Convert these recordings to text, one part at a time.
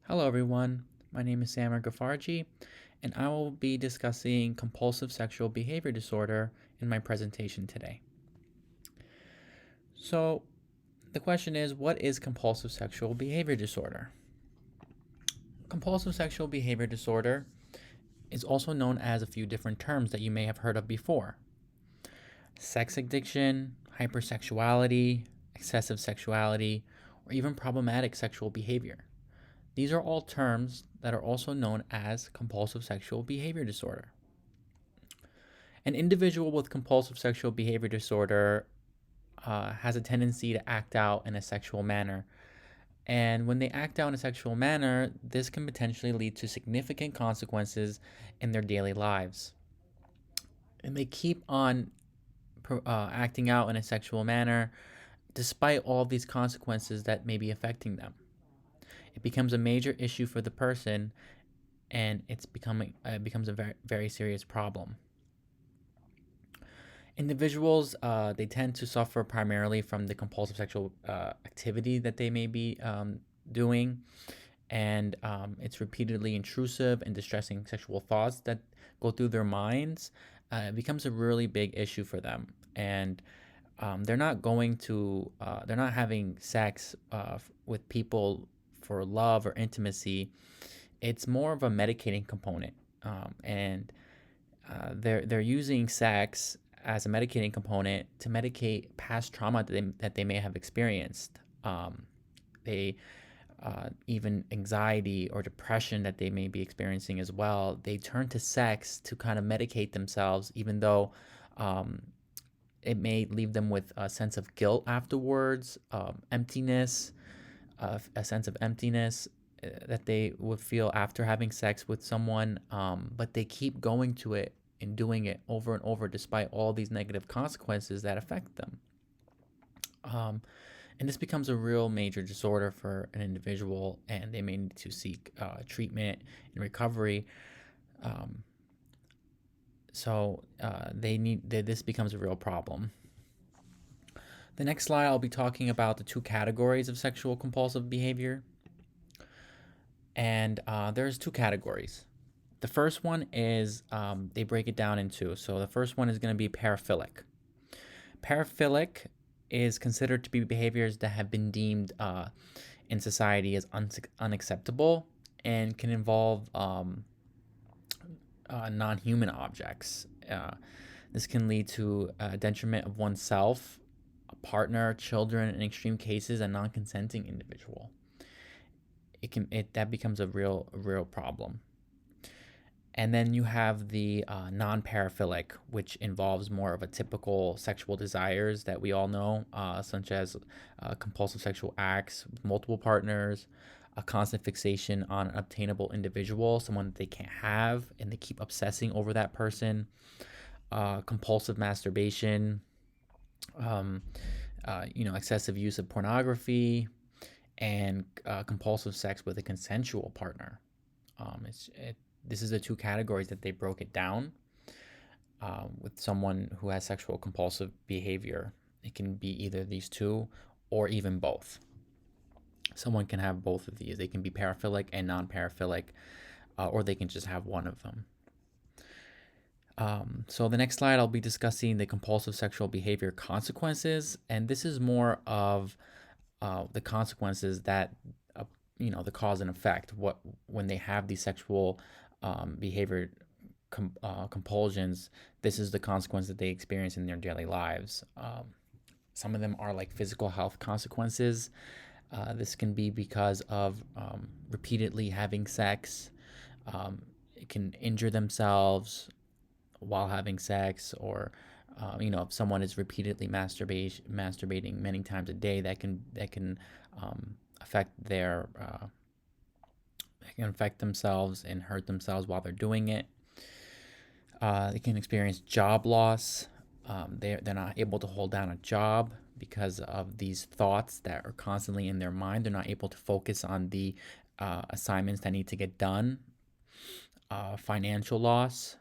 Hello, everyone. My name is Samar Gafarji, and I will be discussing compulsive sexual behavior disorder in my presentation today. So, the question is, what is compulsive sexual behavior disorder? Compulsive sexual behavior disorder is also known as a few different terms that you may have heard of before: sex addiction, hypersexuality, excessive sexuality, or even problematic sexual behavior. These are all terms that are also known as compulsive sexual behavior disorder. An individual with compulsive sexual behavior disorder has a tendency to act out in a sexual manner. And when they act out in a sexual manner, this can potentially lead to significant consequences in their daily lives. And they keep on acting out in a sexual manner despite all of these consequences that may be affecting them. It becomes a major issue for the person, and it becomes a very, very serious problem. Individuals, they tend to suffer primarily from the compulsive sexual activity that they may be doing, and it's repeatedly intrusive and distressing sexual thoughts that go through their minds. It becomes a really big issue for them, and they're not having sex with people for love or intimacy. It's more of a medicating component, and they're using sex as a medicating component to medicate past trauma that they may have experienced. They Even anxiety or depression that they may be experiencing as well. They turn to sex to kind of medicate themselves, even though um, it may leave them with a sense of guilt afterwards, emptiness, a sense of emptiness that they would feel after having sex with someone, but they keep going to it and doing it over and over despite all these negative consequences that affect them. Um, and this becomes a real major disorder for an individual, and they may need to seek treatment and recovery. Um, this becomes a real problem. The next slide, I'll be talking about the two categories of sexual compulsive behavior. And there's two categories. The first one is they break it down in two. So the first one is going to be paraphilic. Paraphilic is considered to be behaviors that have been deemed in society as unacceptable and can involve non human objects. This can lead to detriment of oneself, a partner, children, in extreme cases, a non consenting individual. That becomes a real problem. And then you have the non-paraphilic, which involves more of a typical sexual desires that we all know, such as compulsive sexual acts with multiple partners, a constant fixation on an obtainable individual, someone that they can't have, and they keep obsessing over that person, compulsive masturbation, um, excessive use of pornography, and compulsive sex with a consensual partner. This is the two categories that they broke it down with someone who has sexual compulsive behavior. It can be either these two or even both. Someone can have both of these. They can be paraphilic and non-paraphilic, or they can just have one of them. So the next slide, I'll be discussing the compulsive sexual behavior consequences, and this is more of the consequences that the cause and effect. What when they have these sexual behavior compulsions, this is the consequence that they experience in their daily lives. Some of them are like physical health consequences. This can be because of repeatedly having sex. It can injure themselves while having sex, or if someone is repeatedly masturbating many times a day, that can affect their they can affect themselves and hurt themselves while they're doing it. They can experience job loss. They're not able to hold down a job because of these thoughts that are constantly in their mind. They're not able to focus on the assignments that need to get done. Financial loss.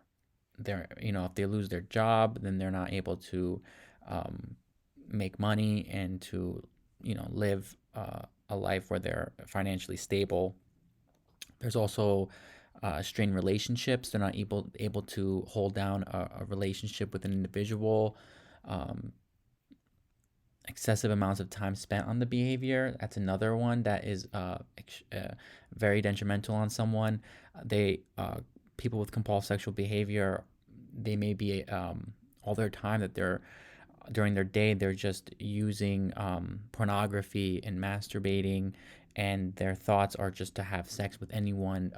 If they lose their job, then they're not able to make money and to live a life where they're financially stable. There's also strained relationships. They're not able to hold down a relationship with an individual. Um, Excessive amounts of time spent on the behavior. That's another one that is very detrimental on someone. They People with compulsive sexual behavior, they may be all their time that they're during their day they're just using pornography and masturbating, and their thoughts are just to have sex with anyone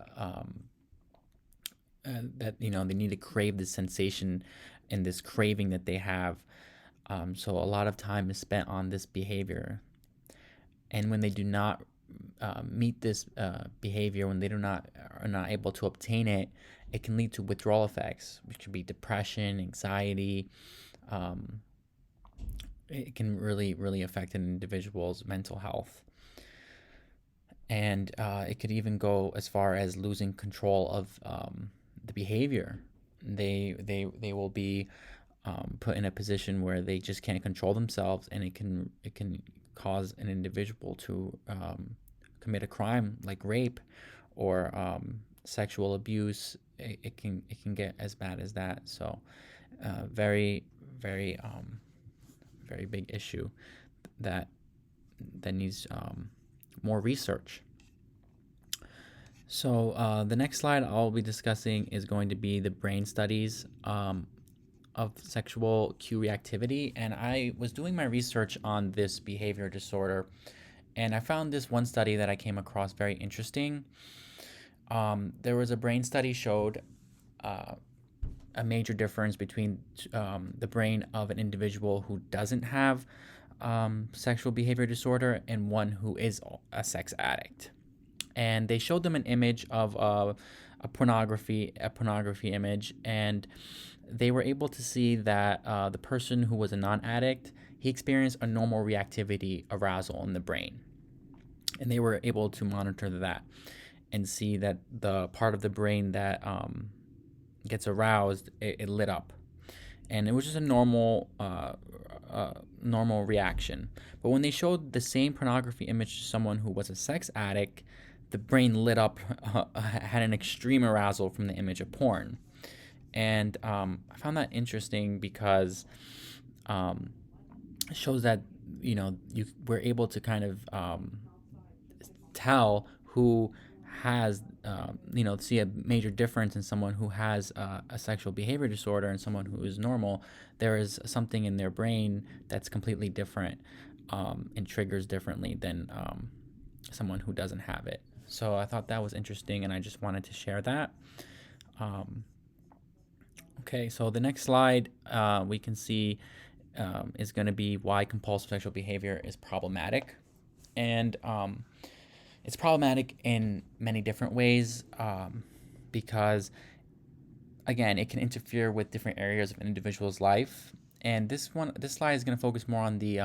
that they need to crave this sensation and this craving that they have. So a lot of time is spent on this behavior, and when they do not meet this behavior, when they do not are not able to obtain it, it can lead to withdrawal effects, which could be depression, anxiety. Um, it can really affect an individual's mental health, and it could even go as far as losing control of the behavior. They will be put in a position where they just can't control themselves, and it can cause an individual to commit a crime like rape or sexual abuse. It can get as bad as that. So very very very big issue that needs more research. So the next slide I'll be discussing is going to be the brain studies of sexual cue reactivity. And I was doing my research on this behavior disorder, and I found this one study that I came across very interesting. There was a brain study showed a major difference between the brain of an individual who doesn't have sexual behavior disorder and one who is a sex addict. And they showed them an image of a pornography image, and they were able to see that the person who was a non-addict, he experienced a normal reactivity arousal in the brain, and they were able to monitor that and see that the part of the brain that gets aroused, it lit up, and it was just a normal reaction. But when they showed the same pornography image to someone who was a sex addict, the brain lit up, had an extreme arousal from the image of porn. And I found that interesting because it shows that you were able to kind of tell who has see a major difference in someone who has a sexual behavior disorder and someone who is normal. There is something in their brain that's completely different and triggers differently than someone who doesn't have it. So I thought that was interesting, and I just wanted to share that. Okay, so the next slide we can see is going to be why compulsive sexual behavior is problematic. And it's problematic in many different ways because, again, it can interfere with different areas of an individual's life. And this slide is going to focus more on the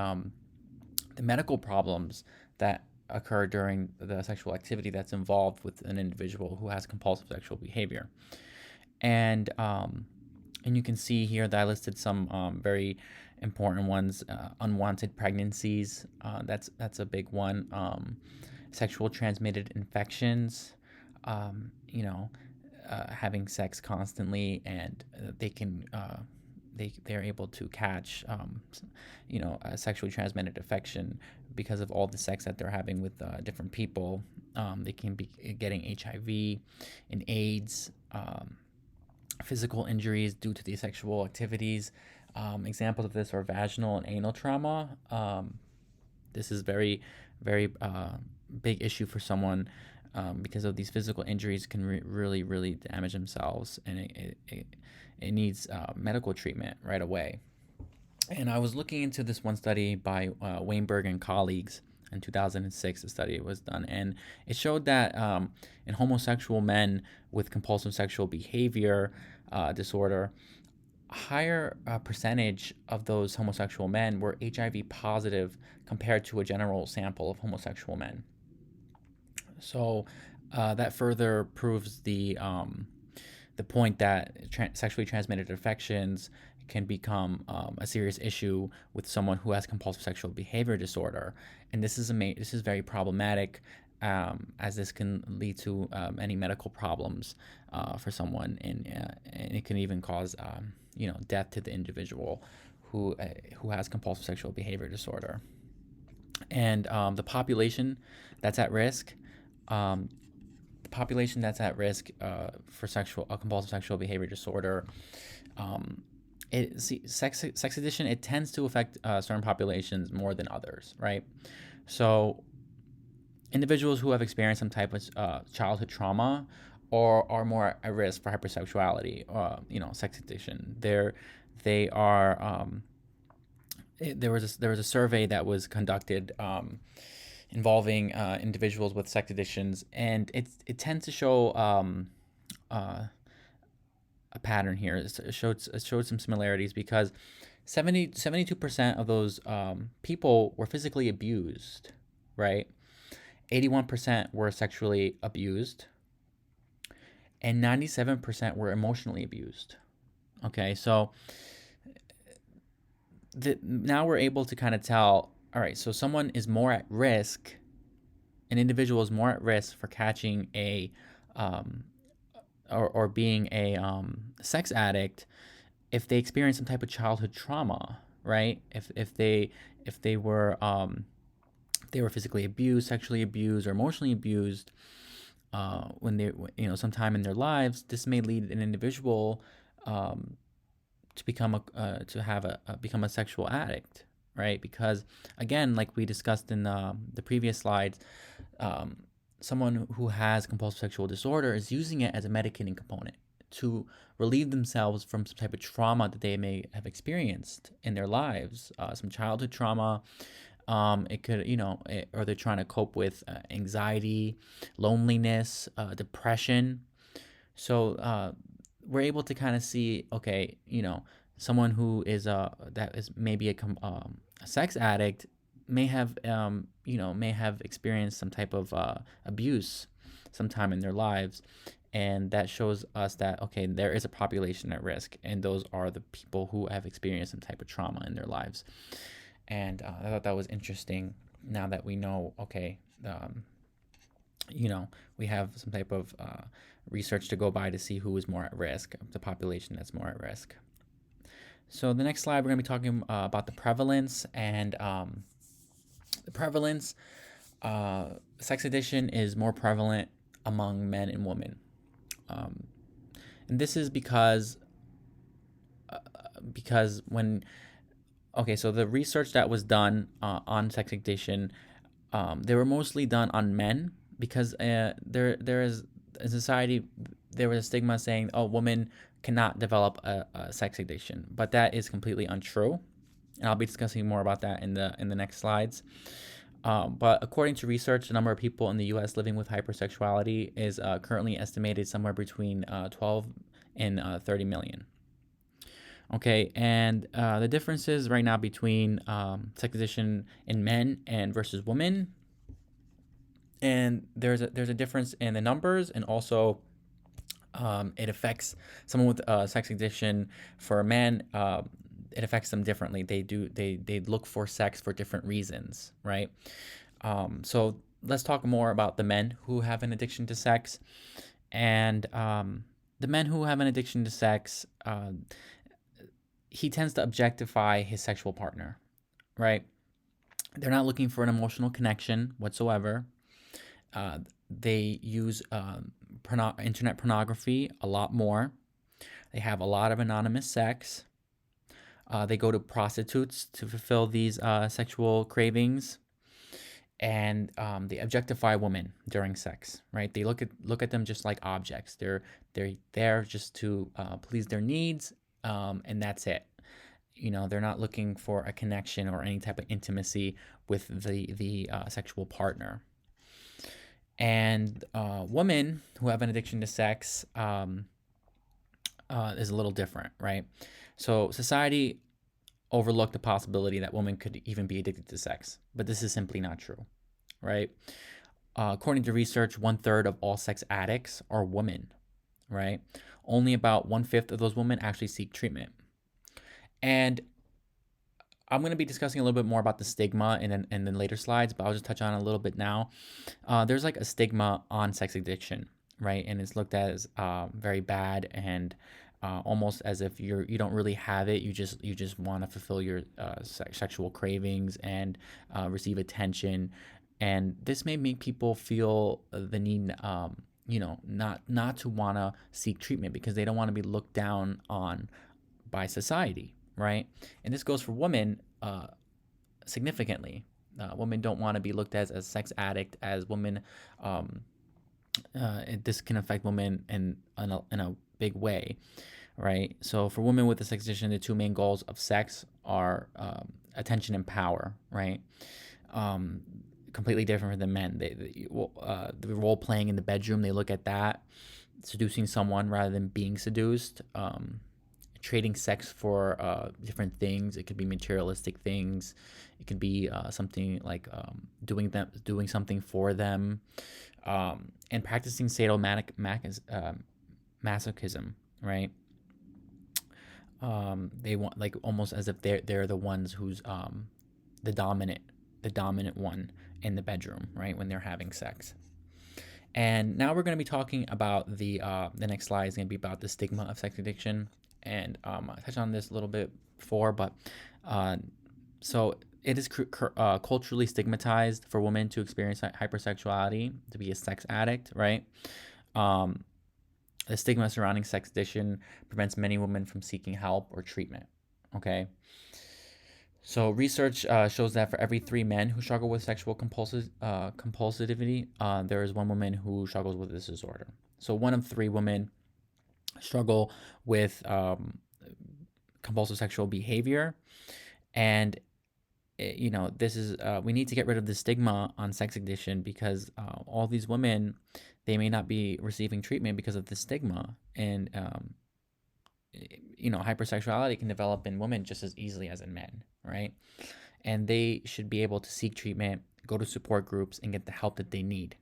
medical problems that occur during the sexual activity that's involved with an individual who has compulsive sexual behavior. And you can see here that I listed some very important ones. Unwanted pregnancies, that's a big one. Sexual transmitted infections, having sex constantly, and they're able to catch a sexually transmitted infection because of all the sex that they're having with different people. They can be getting HIV and AIDS. Physical injuries due to these sexual activities. Examples of this are vaginal and anal trauma. This is very, very big issue for someone because of these physical injuries can really damage themselves, and it needs medical treatment right away. And I was looking into this one study by Weinberg and colleagues. In 2006, a study was done, and it showed that in homosexual men with compulsive sexual behavior disorder, a higher percentage of those homosexual men were HIV positive compared to a general sample of homosexual men. So that further proves the point that sexually transmitted infections can become a serious issue with someone who has compulsive sexual behavior disorder, and this is very problematic as this can lead to any medical problems for someone, and it can even cause death to the individual who has compulsive sexual behavior disorder. And the population that's at risk, um, for compulsive sexual behavior disorder, um, sex addiction, it tends to affect certain populations more than others, right? So individuals who have experienced some type of childhood trauma or are more at risk for hypersexuality, sex addiction. They are. There was a survey that was conducted involving individuals with sex addictions, and it tends to show uh, a pattern here. It showed some similarities because 72% of those people were physically abused, right? 81% were sexually abused, and 97% were emotionally abused. Okay, so now we're able to kind of tell, all right, so someone is more at risk, an individual is more at risk for catching a um, or being a sex addict if they experience some type of childhood trauma, right? If they were physically abused, sexually abused, or emotionally abused when they sometime in their lives, this may lead an individual um, to become a sexual addict, right? Because again, like we discussed in the previous slides, um, someone who has compulsive sexual disorder is using it as a medicating component to relieve themselves from some type of trauma that they may have experienced in their lives, some childhood trauma. It could, or they're trying to cope with anxiety, loneliness, depression. So we're able to kind of see, okay, someone who is that is maybe a sex addict may have experienced some type of abuse sometime in their lives, and that shows us that, okay, there is a population at risk, and those are the people who have experienced some type of trauma in their lives. And I thought that was interesting. Now that we know, okay, we have some type of research to go by to see who is more at risk, the population that's more at risk. So the next slide, we're going to be talking about the prevalence. And the prevalence, sex addiction is more prevalent among men and women. And this is because when, okay, so the research that was done on sex addiction, they were mostly done on men because there is in society, there was a stigma saying, oh, women cannot develop a sex addiction, but that is completely untrue, and I'll be discussing more about that in the next slides. But according to research, the number of people in the U.S. living with hypersexuality is currently estimated somewhere between 12 and 30 million. Okay, and the differences right now between sex addiction in men and versus women, and there's a difference in the numbers, and also it affects someone with sex addiction. For men, it affects them differently. They look for sex for different reasons, right? So let's talk more about the men who have an addiction to sex. And the men who have an addiction to sex, he tends to objectify his sexual partner, right? They're not looking for an emotional connection whatsoever. They use internet pornography a lot more. They have a lot of anonymous sex. They go to prostitutes to fulfill these sexual cravings, and they objectify women during sex. Right? They look at them just like objects. They're there just to please their needs, and that's it. They're not looking for a connection or any type of intimacy with the sexual partner. And women who have an addiction to sex is a little different, right? So society overlooked the possibility that women could even be addicted to sex, but this is simply not true, right? According to research, 1/3 of all sex addicts are women, right? Only about 1/5 of those women actually seek treatment. And I'm going to be discussing a little bit more about the stigma in later slides, but I'll just touch on it a little bit now. There's like a stigma on sex addiction, right? And it's looked at as very bad and almost as if you don't really have it. You just want to fulfill your sexual cravings and receive attention, and this may make people feel the need, not to want to seek treatment because they don't want to be looked down on by society, right? And this goes for women significantly. Women don't want to be looked at as a sex addict, as women. This can affect women in a big way, right? So for women with a sex addiction, the two main goals of sex are attention and power, right? Um, Completely different than men. The role playing in the bedroom, they look at that, seducing someone rather than being seduced. Trading sex for different things. It could be materialistic things. It could be something like doing something for them, and practicing masochism, right? They want, like, almost as if they're the ones who's the dominant one in the bedroom, right, when they're having sex. And now we're going to be talking about the next slide is going to be about the stigma of sex addiction, and I touched on this a little bit before, but so it is culturally stigmatized for women to experience hypersexuality, to be a sex addict, right? Um, the stigma surrounding sex addiction prevents many women from seeking help or treatment. Okay. So research shows that for every 3 men who struggle with sexual compulsivity, there is one woman who struggles with this disorder. So 1 of 3 women struggle with compulsive sexual behavior, and this is we need to get rid of the stigma on sex addiction because all these women, they may not be receiving treatment because of the stigma, and hypersexuality can develop in women just as easily as in men, right? And they should be able to seek treatment, go to support groups, and get the help that they need.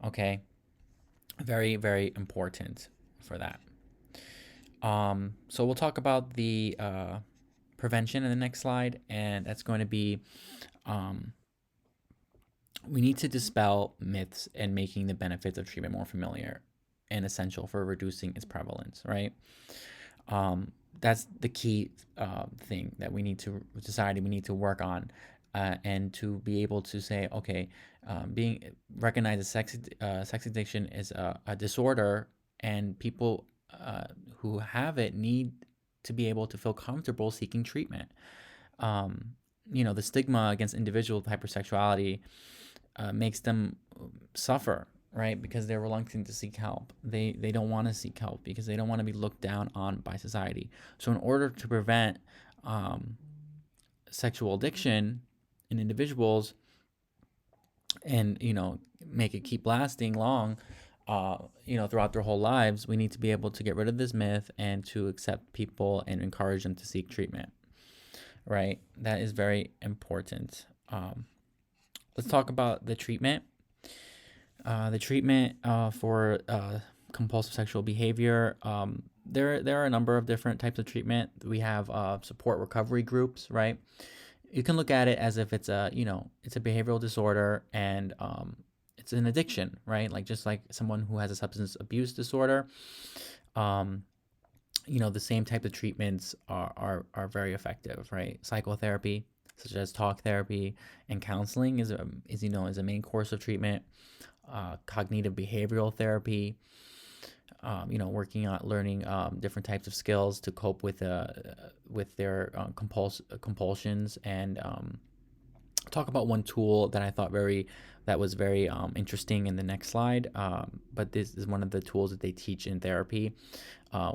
Okay, very, very important for that. So we'll talk about the prevention in the next slide, and that's going to be we need to dispel myths and making the benefits of treatment more familiar and essential for reducing its prevalence, right? That's the key thing that we need to society we need to work on, and to be able to say, okay, being recognize sex addiction is a disorder, and people who have it need to be able to feel comfortable seeking treatment. The stigma against individuals with hypersexuality makes them suffer, right? Because they're reluctant to seek help. They don't want to seek help because they don't want to be looked down on by society. So in order to prevent sexual addiction in individuals, and make it keep lasting long, throughout their whole lives, we need to be able to get rid of this myth and to accept people and encourage them to seek treatment, right? That is very important. Let's talk about the treatment. For compulsive sexual behavior, there are a number of different types of treatment. We have support recovery groups, right? You can look at it as if it's a behavioral disorder, and it's an addiction, right? Like, just like someone who has a substance abuse disorder, the same type of treatments are very effective, right? Psychotherapy, such as talk therapy and counseling, is a main course of treatment. Cognitive behavioral therapy, working on learning different types of skills to cope with their compulsions, and talk about one tool that I thought was very interesting in the next slide. But this is one of the tools that they teach in therapy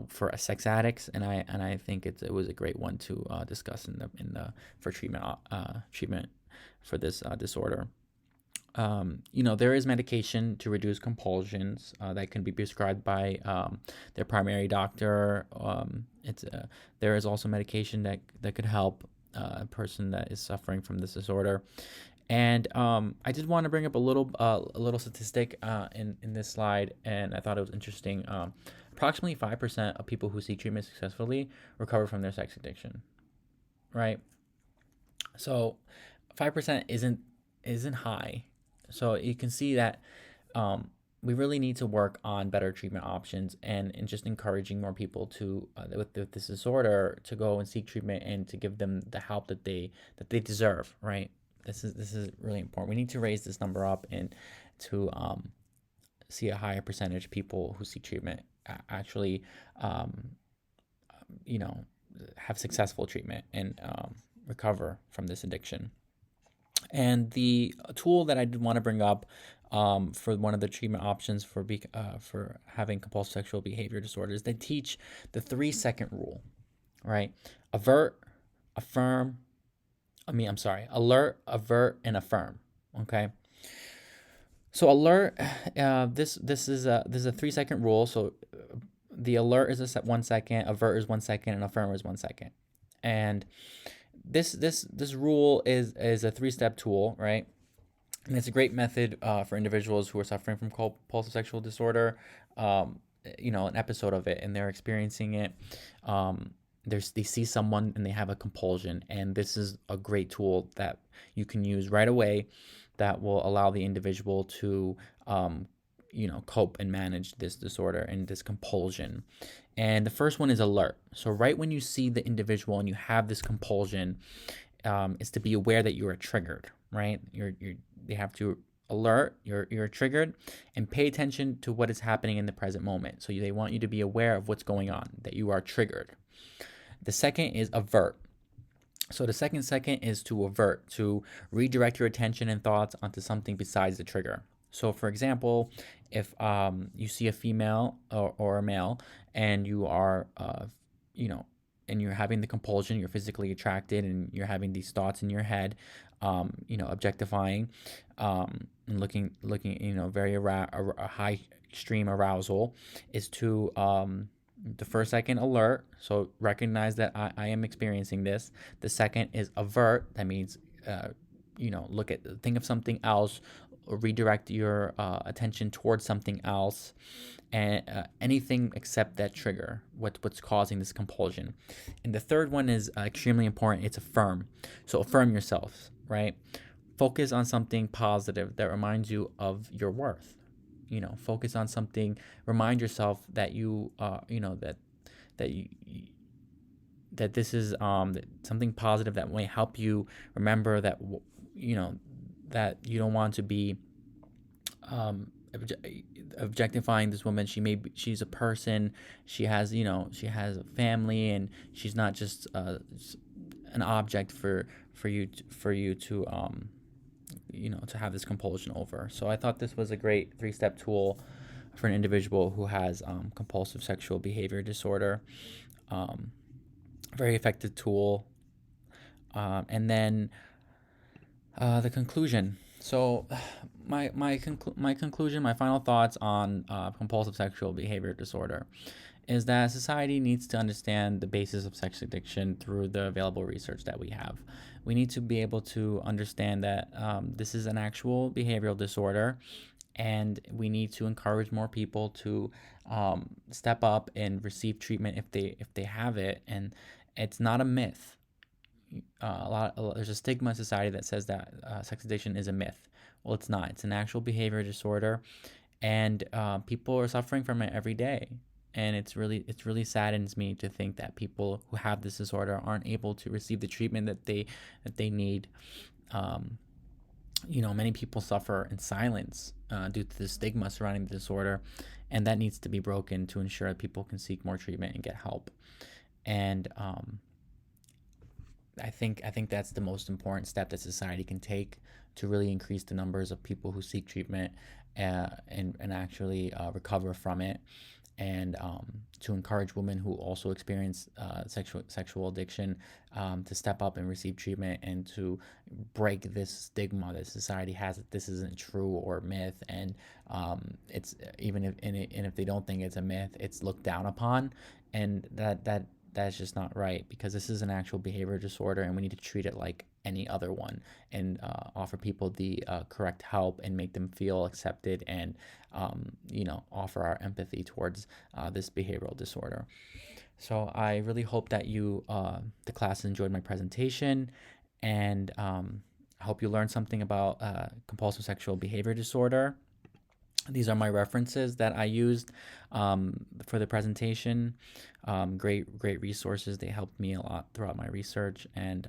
for sex addicts, and I think it was a great one to discuss for treatment for this disorder. There is medication to reduce compulsions that can be prescribed by their primary doctor. There is also medication that could help a person that is suffering from this disorder. And I did want to bring up a little statistic in this slide, and I thought it was interesting. Approximately 5% of people who seek treatment successfully recover from their sex addiction, right? So 5% isn't high. So you can see that um, we really need to work on better treatment options, and just encouraging more people to with this disorder to go and seek treatment and to give them the help that they deserve. Right. This is really important. We need to raise this number up and to see a higher percentage of people who seek treatment actually um, you know have successful treatment and recover from this addiction. And the tool that I did want to bring up for one of the treatment options for having compulsive sexual behavior disorders, they teach the 3 second rule, right? Avert, affirm. I'm sorry. Alert, avert, and affirm. Okay. So alert, this is a 3 second rule. So the alert is 1 second, avert is 1 second, and affirm is 1 second. And this rule is a 3 step tool, right? And it's a great method for individuals who are suffering from compulsive sexual disorder. Um, an episode of it, and they're experiencing it. They see someone and they have a compulsion, and this is a great tool that you can use right away that will allow the individual to cope and manage this disorder and this compulsion. And the first one is alert. So right when you see the individual and you have this compulsion, is to be aware that you are triggered, right? They have to alert, you're triggered, and pay attention to what is happening in the present moment. So they want you to be aware of what's going on, that you are triggered. The second is avert. So the second is to avert, to redirect your attention and thoughts onto something besides the trigger. So, for example, if you see a female or a male, and you are, you know, and you're having the compulsion, you're physically attracted, and you're having these thoughts in your head, objectifying, and looking, very a high extreme arousal, is to the first second alert, so recognize that I am experiencing this. The second is avert. That means think of something else, or redirect your attention towards something else, and anything except that trigger, what's causing this compulsion. And the third one is extremely important. It's affirm. So affirm yourself, right? Focus on something positive that reminds you of your worth. Focus on something. Remind yourself that that you that this is something positive that may help you remember that you know that you don't want to be objectifying this woman. She's a person. She has a family, and she's not just an object for you to have this compulsion over. So I thought this was a great 3 step tool for an individual who has compulsive sexual behavior disorder. Um, Very effective tool. And then the conclusion. So my conclusion, my final thoughts on compulsive sexual behavior disorder is that society needs to understand the basis of sex addiction through the available research that we have. We need to be able to understand that this is an actual behavioral disorder, and we need to encourage more people to step up and receive treatment if they have it. And it's not a myth. There's a stigma in society that says that sex addiction is a myth. Well, it's not. It's an actual behavior disorder, and people are suffering from it every day. And it's really saddens me to think that people who have this disorder aren't able to receive the treatment that they need. Um, Many people suffer in silence due to the stigma surrounding the disorder, and that needs to be broken to ensure that people can seek more treatment and get help. And I think that's the most important step that society can take to really increase the numbers of people who seek treatment and actually recover from it, and to encourage women who also experience sexual addiction to step up and receive treatment, and to break this stigma that society has that this isn't true or myth. And it's even if they don't think it's a myth, it's looked down upon, and that's just not right, because this is an actual behavior disorder, and we need to treat it like any other one, and offer people the correct help and make them feel accepted, and offer our empathy towards this behavioral disorder. So I really hope that the class enjoyed my presentation, And I hope you learned something about compulsive sexual behavior disorder. These are my references that I used for the presentation. Great resources. They helped me a lot throughout my research. And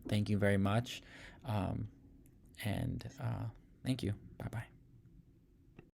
thank you very much. And thank you. Bye bye.